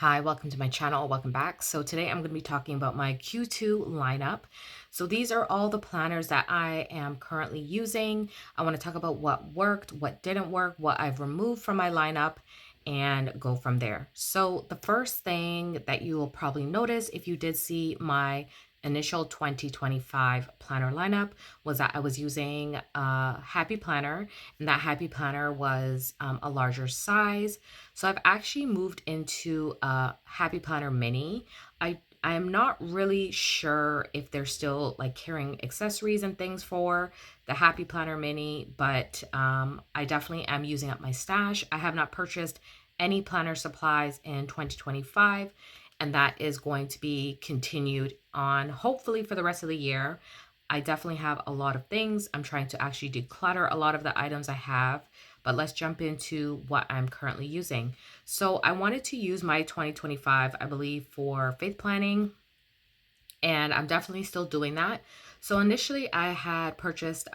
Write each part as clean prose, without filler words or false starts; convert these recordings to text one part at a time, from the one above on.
Hi, welcome to my channel. Welcome back. So today I'm going to be talking about my Q2 lineup. So these are all the planners that I am currently using. I want to talk about what worked, what didn't work, what I've removed from my lineup, and go from there. So the first thing that you will probably notice if you did see my initial 2025 planner lineup was that I was using a Happy Planner, and that Happy Planner was a larger size. So I've actually moved into a Happy Planner Mini. I am not really sure if they're still like carrying accessories and things for the Happy Planner Mini, but I definitely am using up my stash. I have not purchased any planner supplies in 2025, and that is going to be continued on hopefully for the rest of the year. I definitely have a lot of things. I'm trying to actually declutter a lot of the items I have, but let's jump into what I'm currently using. So I wanted to use my 2025, I believe, for faith planning, and I'm definitely still doing that. So initially I had purchased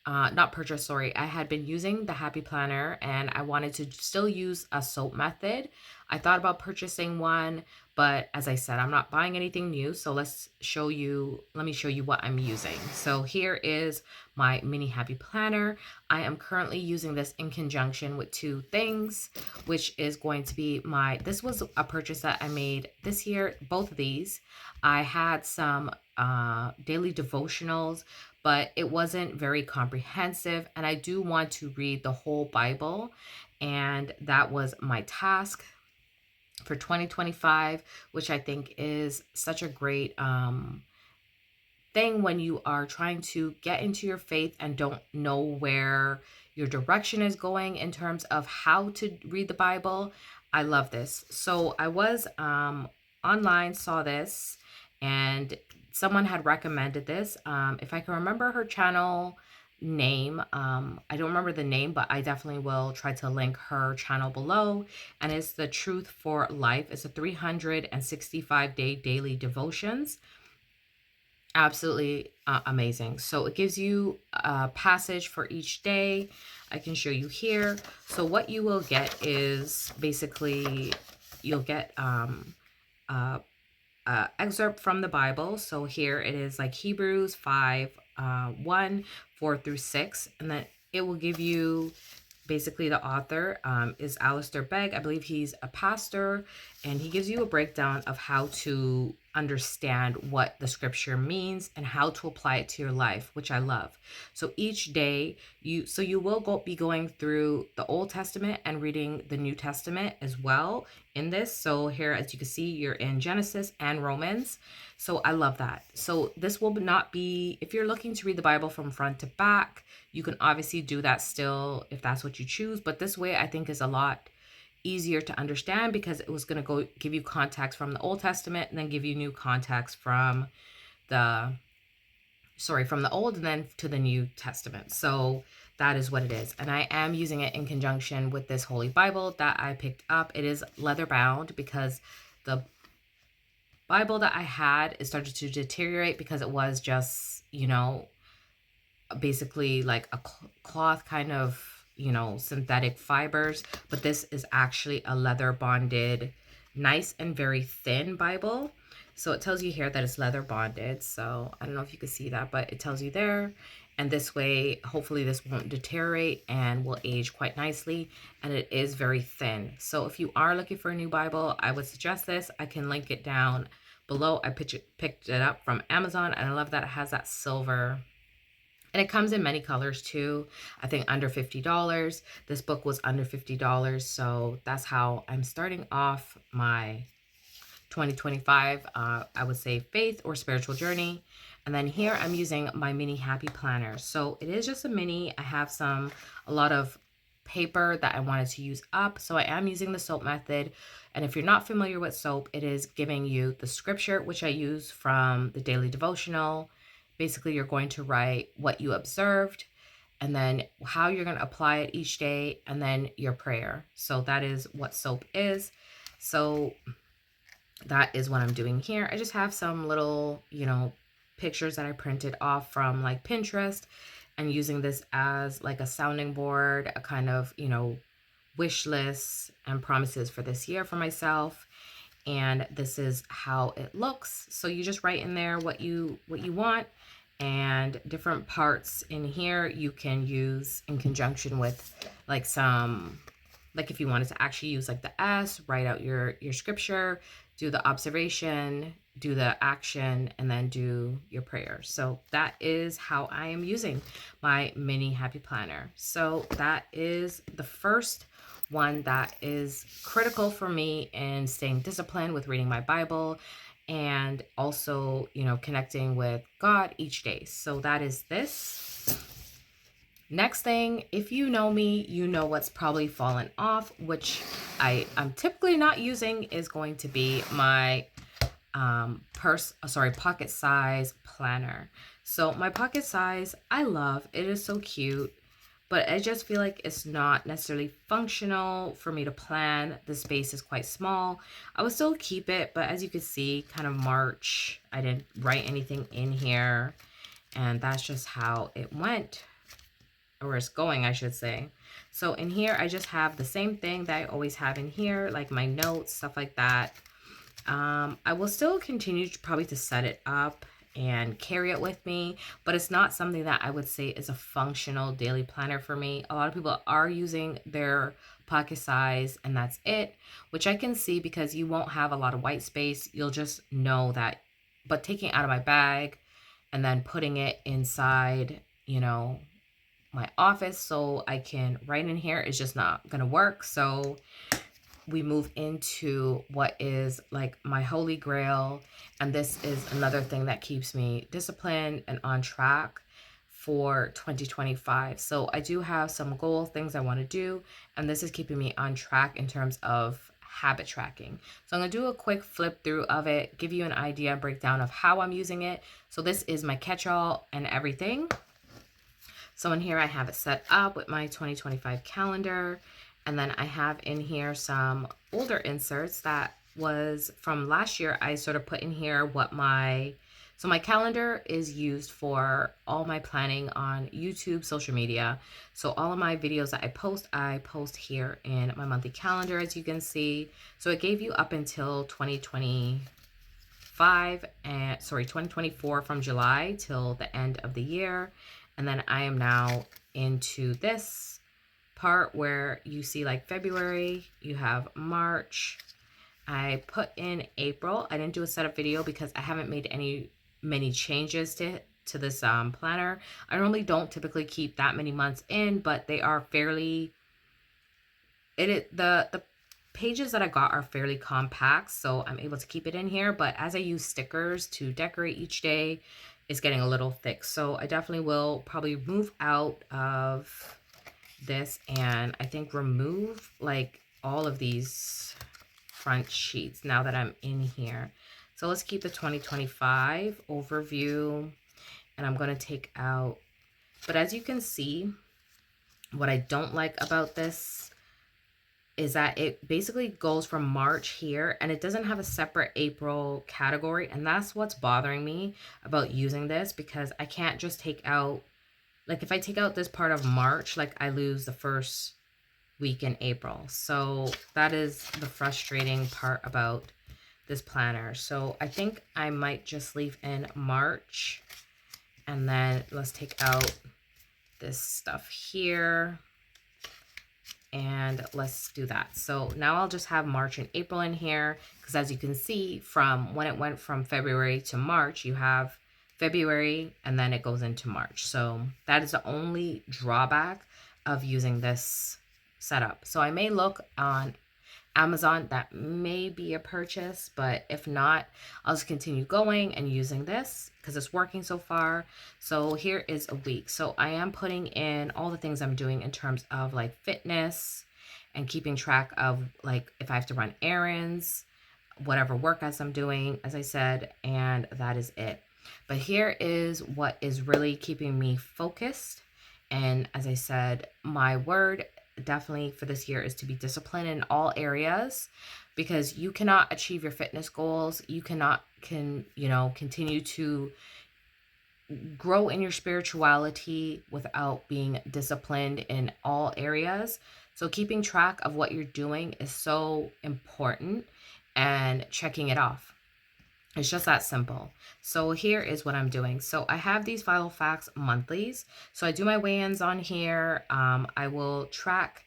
not purchase, sorry. I had been using the Happy Planner and I wanted to still use a soap method. I thought about purchasing one, but as I said, I'm not buying anything new. So let me show you what I'm using. So here is my mini Happy Planner. I am currently using this in conjunction with two things, which is going to be this was a purchase that I made this year, both of these. I had some daily devotionals, but it wasn't very comprehensive. And I do want to read the whole Bible. And that was my task for 2025, which I think is such a great thing when you are trying to get into your faith and don't know where your direction is going in terms of how to read the Bible. I love this. So I was online, saw this, and someone had recommended this. If I can remember her channel name, I don't remember the name, but I definitely will try to link her channel below. And it's the Truth for Life. It's a 365-day daily devotions. Absolutely amazing. So it gives you a passage for each day. I can show you here. So what you will get is basically you'll get excerpt from the Bible. So here it is like Hebrews 5, 1, 4 through 6. And then it will give you basically the author is Alistair Begg. I believe he's a pastor, and he gives you a breakdown of how to understand what the scripture means and how to apply it to your life, which I love. So each day you will be going through the Old Testament and reading the New Testament as well in this. So here, as you can see, you're in Genesis and Romans. So I love that. So this will not be, if you're looking to read the Bible from front to back, you can obviously do that still if that's what you choose. But this way I think is a lot easier to understand because it was going to go give you context from the Old Testament and then give you new context from the Old and then to the New Testament. So that is what it is. And I am using it in conjunction with this Holy Bible that I picked up. It is leather bound because the Bible that I had, it started to deteriorate because it was just, basically like a cloth kind of, synthetic fibers. But this is actually a leather bonded, nice and very thin Bible. So it tells you here that it's leather bonded. So I don't know if you can see that, but it tells you there. And this way, hopefully this won't deteriorate and will age quite nicely. And it is very thin. So if you are looking for a new Bible, I would suggest this. I can link it down below. I picked it up from Amazon, and I love that it has that silver. And it comes in many colors too. I think under $50. This book was under $50. So that's how I'm starting off my 2025, I would say faith or spiritual journey. And then here I'm using my mini Happy Planner. So it is just a mini. I have a lot of paper that I wanted to use up. So I am using the soap method. And if you're not familiar with soap, it is giving you the scripture, which I use from the daily devotional. Basically, you're going to write what you observed and then how you're going to apply it each day, and then your prayer. So that is what soap is. So that is what I'm doing here. I just have some little, pictures that I printed off from like Pinterest and using this as like a sounding board, a kind of, wish lists and promises for this year for myself. And this is how it looks. So you just write in there what you want, and different parts in here you can use in conjunction with like some, like if you wanted to actually use like the S, write out your scripture, do the observation, do the action, and then do your prayer. So that is how I am using my mini happy planner. So that is the first one that is critical for me in staying disciplined with reading my Bible, and also, you know, connecting with God each day. So that is this. Next thing, if you know me, you know what's probably fallen off, which I'm typically not using, is going to be my pocket size planner. So my pocket size, I love, it is so cute, but I just feel like it's not necessarily functional for me to plan. The space is quite small. I would still keep it, but as you can see, kind of March, I didn't write anything in here, and that's just how it went, or it's going, I should say. So in here, I just have the same thing that I always have in here, like my notes, stuff like that. I will still continue probably to set it up and carry it with me, but it's not something that I would say is a functional daily planner for me. A lot of people are using their pocket size and that's it, which I can see because you won't have a lot of white space. You'll just know that, but taking it out of my bag and then putting it inside, you know, my office so I can write in here is just not gonna work. So we move into what is like my holy grail, and this is another thing that keeps me disciplined and on track for 2025. So I do have some goal things I want to do, and this is keeping me on track in terms of habit tracking. So I'm going to do a quick flip through of it, give you an idea, breakdown of how I'm using it. So this is my catch-all and everything. So in here I have it set up with my 2025 calendar. And then I have in here some older inserts that was from last year. I sort of put in here what my calendar is used for all my planning on YouTube, social media. So all of my videos that I post here in my monthly calendar, as you can see. So it gave you up until 2024 from July till the end of the year. And then I am now into this part where you see like February, you have March. I put in April. I didn't do a setup video because I haven't made many changes to this planner. I normally don't typically keep that many months in, but they are fairly, the pages that I got are fairly compact, so I'm able to keep it in here. But as I use stickers to decorate each day, it's getting a little thick. So I definitely will probably move out of this and I think remove like all of these front sheets now that I'm in here. So let's keep the 2025 overview, and I'm going to take out, but as you can see, what I don't like about this is that it basically goes from March here and it doesn't have a separate April category. And that's what's bothering me about using this, because I can't just take out, like if I take out this part of March, like I lose the first week in April. So that is the frustrating part about this planner. So I think I might just leave in March, and then let's take out this stuff here. And let's do that. So now I'll just have March and April in here, because as you can see, from when it went from February to March, you have February and then it goes into March. So that is the only drawback of using this setup. So I may look on Amazon, that may be a purchase, but if not, I'll just continue going and using this because it's working so far. So here is a week. So I am putting in all the things I'm doing in terms of like fitness and keeping track of like if I have to run errands, whatever workouts I'm doing, as I said, and that is it. But here is what is really keeping me focused. And as I said, my word definitely for this year is to be disciplined in all areas, because you cannot achieve your fitness goals. You cannot continue to grow in your spirituality without being disciplined in all areas. So keeping track of what you're doing is so important, and checking it off. It's just that simple. So here is what I'm doing. So I have these Vital Facts monthlies. So I do my weigh-ins on here. I will track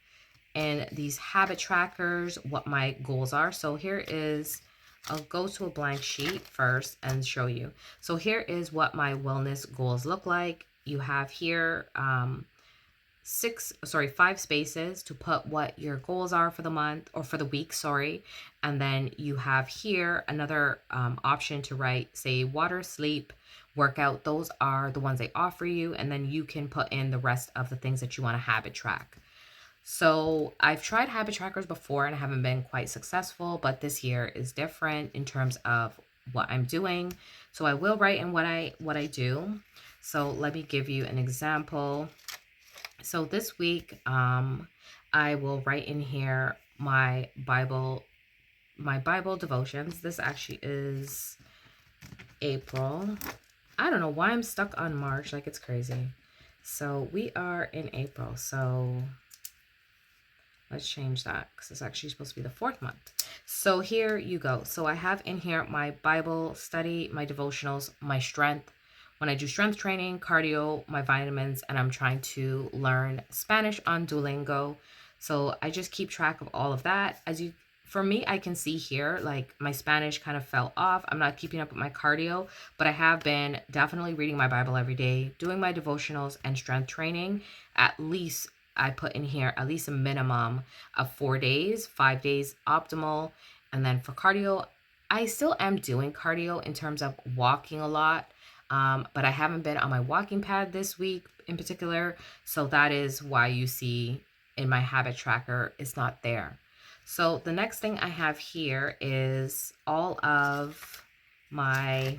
in these habit trackers what my goals are. So here is, I'll go to a blank sheet first and show you. So here is what my wellness goals look like. You have here 5 spaces to put what your goals are for the month, or for the week, sorry. And then you have here another option to write, say, water, sleep, workout. Those are the ones they offer you. And then you can put in the rest of the things that you want to habit track. So I've tried habit trackers before and I haven't been quite successful, but this year is different in terms of what I'm doing. So I will write in what I do. So let me give you an example. So this week, I will write in here my Bible devotions. This actually is April. I don't know why I'm stuck on March, like it's crazy. So we are in April. So let's change that, because it's actually supposed to be the 4th month. So here you go. So I have in here my Bible study, my devotionals, my strength. When I do strength training, cardio, my vitamins, and I'm trying to learn Spanish on Duolingo. So I just keep track of all of that. For me, I can see here, like my Spanish kind of fell off. I'm not keeping up with my cardio, but I have been definitely reading my Bible every day, doing my devotionals and strength training. At least I put in here at least a minimum of 4 days, 5 days optimal. And then for cardio, I still am doing cardio in terms of walking a lot. But I haven't been on my walking pad this week in particular. So that is why you see in my habit tracker, it's not there. So the next thing I have here is all of my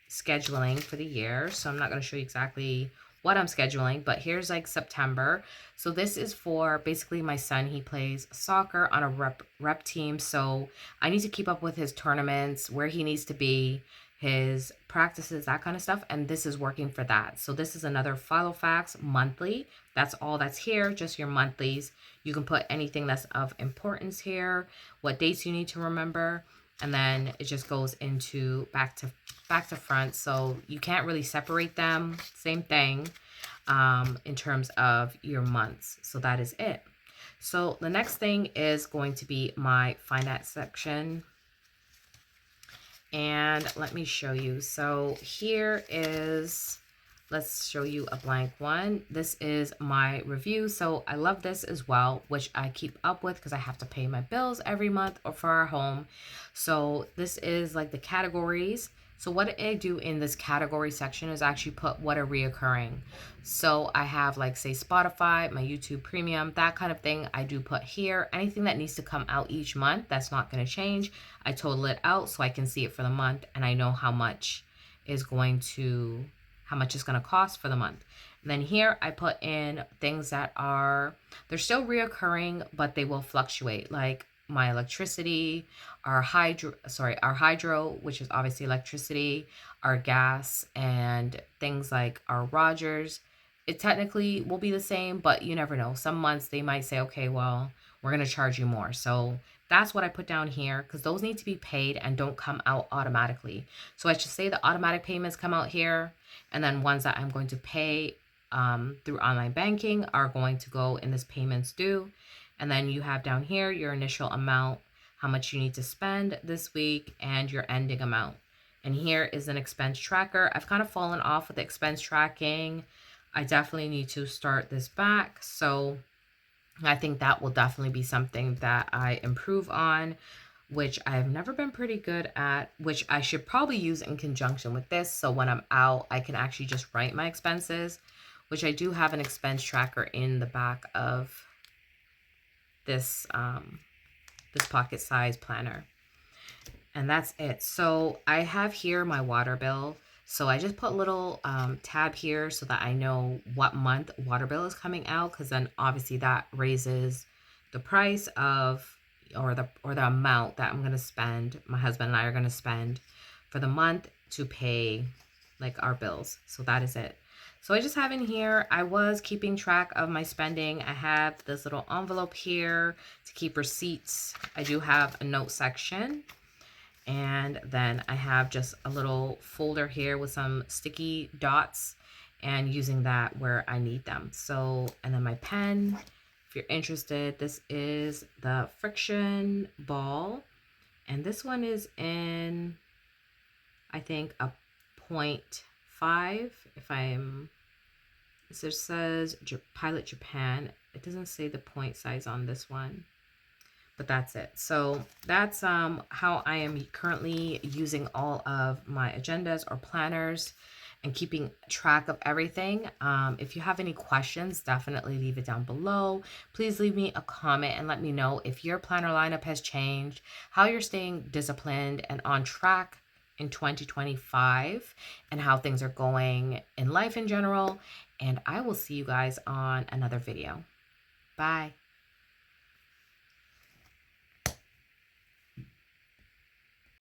scheduling for the year. So I'm not going to show you exactly what I'm scheduling, but here's like September. So this is for basically my son. He plays soccer on a rep team. So I need to keep up with his tournaments, where he needs to be, his practices, that kind of stuff. And this is working for that. So this is another Vital Facts monthly. That's all that's here, just your monthlies. You can put anything that's of importance here, what dates you need to remember, and then it just goes into back to front. So you can't really separate them. Same thing in terms of your months. So that is it. So the next thing is going to be my finance section. And let me show you. So here is, let's show you a blank one. This is my review. So I love this as well, which I keep up with because I have to pay my bills every month or for our home. So this is like the categories. So what I do in this category section is actually put what are reoccurring. So I have like, say, Spotify, my YouTube Premium, that kind of thing I do put here. Anything that needs to come out each month, that's not going to change. I total it out so I can see it for the month and I know how much it's going to cost for the month. And then here I put in things that they're still reoccurring, but they will fluctuate, like my electricity, our hydro, which is obviously electricity, our gas, and things like our Rogers. It technically will be the same, but you never know. Some months they might say, okay, well, we're going to charge you more. So that's what I put down here, because those need to be paid and don't come out automatically. So I should say the automatic payments come out here, and then ones that I'm going to pay through online banking are going to go in this payments due. And then you have down here your initial amount, how much you need to spend this week, and your ending amount. And here is an expense tracker. I've kind of fallen off with the expense tracking. I definitely need to start this back. So I think that will definitely be something that I improve on, which I've never been pretty good at, which I should probably use in conjunction with this. So when I'm out, I can actually just write my expenses, which I do have an expense tracker in the back of this pocket size planner. And that's it. So I have here my water bill. So I just put a little tab here so that I know what month water bill is coming out, because then obviously that raises the price of, or the amount that I'm going to spend, my husband and I are going to spend for the month to pay like our bills. So that is it. So I just have in here, I was keeping track of my spending. I have this little envelope here to keep receipts. I do have a note section. And then I have just a little folder here with some sticky dots and using that where I need them. So, and then my pen, if you're interested, this is the friction ball. And this one is in, I think, a 0.5. If I'm, it says Pilot Japan. It doesn't say the point size on this one, but that's it. So that's how I am currently using all of my agendas or planners and keeping track of everything. If you have any questions, definitely leave it down below. Please leave me a comment and let me know if your planner lineup has changed, how you're staying disciplined and on track in 2025, and how things are going in life in general. And I will see you guys on another video. Bye.